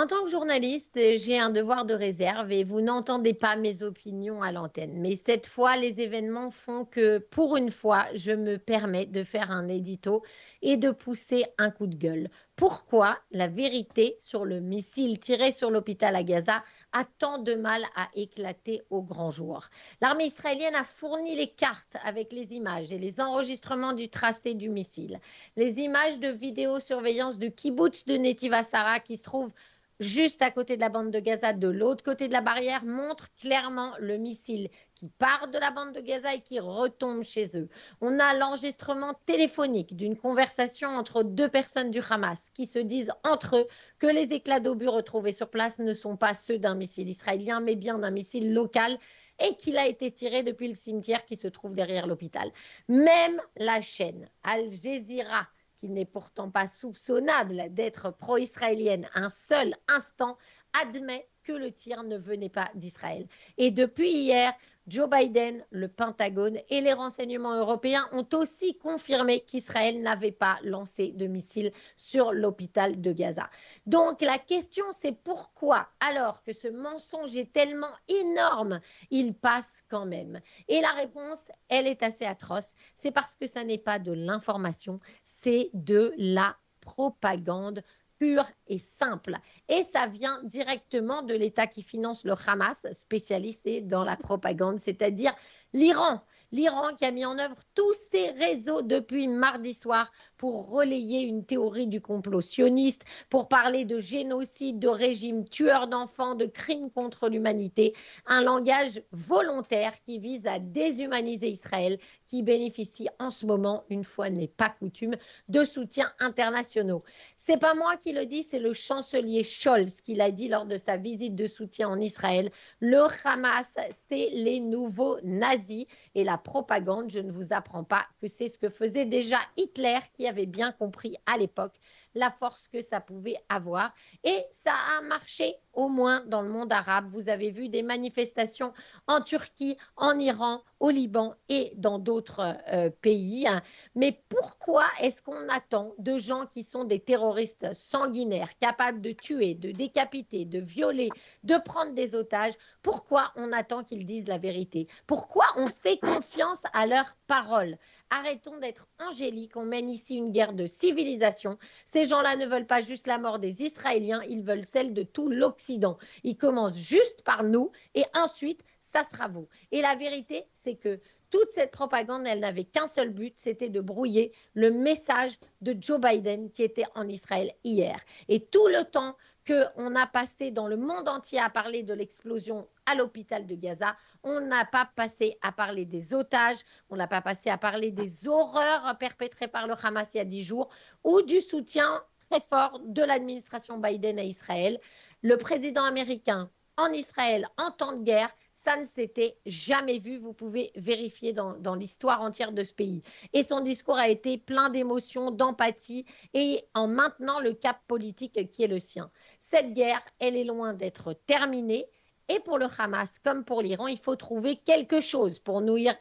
En tant que journaliste, j'ai un devoir de réserve et vous n'entendez pas mes opinions à l'antenne. Mais cette fois, les événements font que, pour une fois, je me permets de faire un édito et de pousser un coup de gueule. Pourquoi la vérité sur le missile tiré sur l'hôpital à Gaza a tant de mal à éclater au grand jour? L'armée israélienne a fourni les cartes avec les images et les enregistrements du tracé du missile. Les images de vidéosurveillance du kibbutz de Netiv Hassara qui se trouve juste à côté de la bande de Gaza, de l'autre côté de la barrière, montre clairement le missile qui part de la bande de Gaza et qui retombe chez eux. On a l'enregistrement téléphonique d'une conversation entre deux personnes du Hamas qui se disent entre eux que les éclats d'obus retrouvés sur place ne sont pas ceux d'un missile israélien, mais bien d'un missile local et qu'il a été tiré depuis le cimetière qui se trouve derrière l'hôpital. Même la chaîne Al Jazeera, qui n'est pourtant pas soupçonnable d'être pro-israélienne un seul instant, admet que le tir ne venait pas d'Israël. Et depuis hier, Joe Biden, le Pentagone et les renseignements européens ont aussi confirmé qu'Israël n'avait pas lancé de missiles sur l'hôpital de Gaza. Donc la question c'est pourquoi, alors que ce mensonge est tellement énorme, il passe quand même. Et la réponse, elle est assez atroce. C'est parce que ça n'est pas de l'information, c'est de la propagande pure et simple. Et ça vient directement de l'État qui finance le Hamas, spécialisé dans la propagande, c'est-à-dire l'Iran. L'Iran qui a mis en œuvre tous ses réseaux depuis mardi soir pour relayer une théorie du complot sioniste, pour parler de génocide, de régime tueur d'enfants, de crimes contre l'humanité. Un langage volontaire qui vise à déshumaniser Israël, qui bénéficie en ce moment, une fois n'est pas coutume, de soutiens internationaux. C'est pas moi qui le dis, c'est le chancelier Scholz qui l'a dit lors de sa visite de soutien en Israël. Le Hamas, c'est les nouveaux nazis et la propagande, je ne vous apprends pas que c'est ce que faisait déjà Hitler qui avait bien compris à l'époque la force que ça pouvait avoir. Et ça a marché au moins dans le monde arabe. Vous avez vu des manifestations en Turquie, en Iran, au Liban et dans d'autres pays. Mais pourquoi est-ce qu'on attend de gens qui sont des terroristes sanguinaires, capables de tuer, de décapiter, de violer, de prendre des otages? Pourquoi on attend qu'ils disent la vérité? Pourquoi on fait confiance à leurs paroles? Arrêtons d'être angéliques, on mène ici une guerre de civilisation. Ces gens-là ne veulent pas juste la mort des Israéliens, ils veulent celle de tout l'Occident. Ils commencent juste par nous et ensuite, ça sera vous. Et la vérité, c'est que toute cette propagande, elle n'avait qu'un seul but, c'était de brouiller le message de Joe Biden qui était en Israël hier. Et tout le temps qu'on a passé dans le monde entier à parler de l'explosion à l'hôpital de Gaza, on n'a pas passé à parler des otages, on n'a pas passé à parler des horreurs perpétrées par le Hamas il y a 10 jours ou du soutien très fort de l'administration Biden à Israël. Le président américain en Israël en temps de guerre, ça ne s'était jamais vu. Vous pouvez vérifier dans l'histoire entière de ce pays. Et son discours a été plein d'émotions, d'empathie et en maintenant le cap politique qui est le sien. Cette guerre, elle est loin d'être terminée. Et pour le Hamas, comme pour l'Iran, il faut trouver quelque chose pour nourrir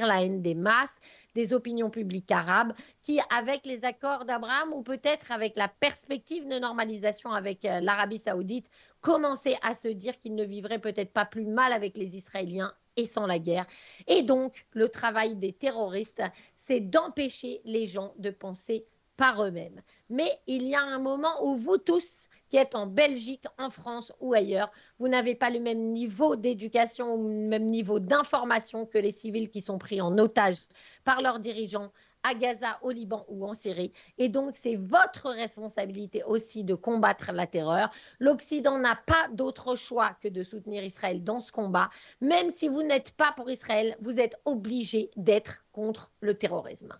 la haine des masses, des opinions publiques arabes, qui, avec les accords d'Abraham ou peut-être avec la perspective de normalisation avec l'Arabie saoudite, commençaient à se dire qu'ils ne vivraient peut-être pas plus mal avec les Israéliens et sans la guerre. Et donc, le travail des terroristes, c'est d'empêcher les gens de penser par eux-mêmes. Mais il y a un moment où vous tous, qui êtes en Belgique, en France ou ailleurs, vous n'avez pas le même niveau d'éducation ou le même niveau d'information que les civils qui sont pris en otage par leurs dirigeants à Gaza, au Liban ou en Syrie. Et donc, c'est votre responsabilité aussi de combattre la terreur. L'Occident n'a pas d'autre choix que de soutenir Israël dans ce combat. Même si vous n'êtes pas pour Israël, vous êtes obligé d'être contre le terrorisme.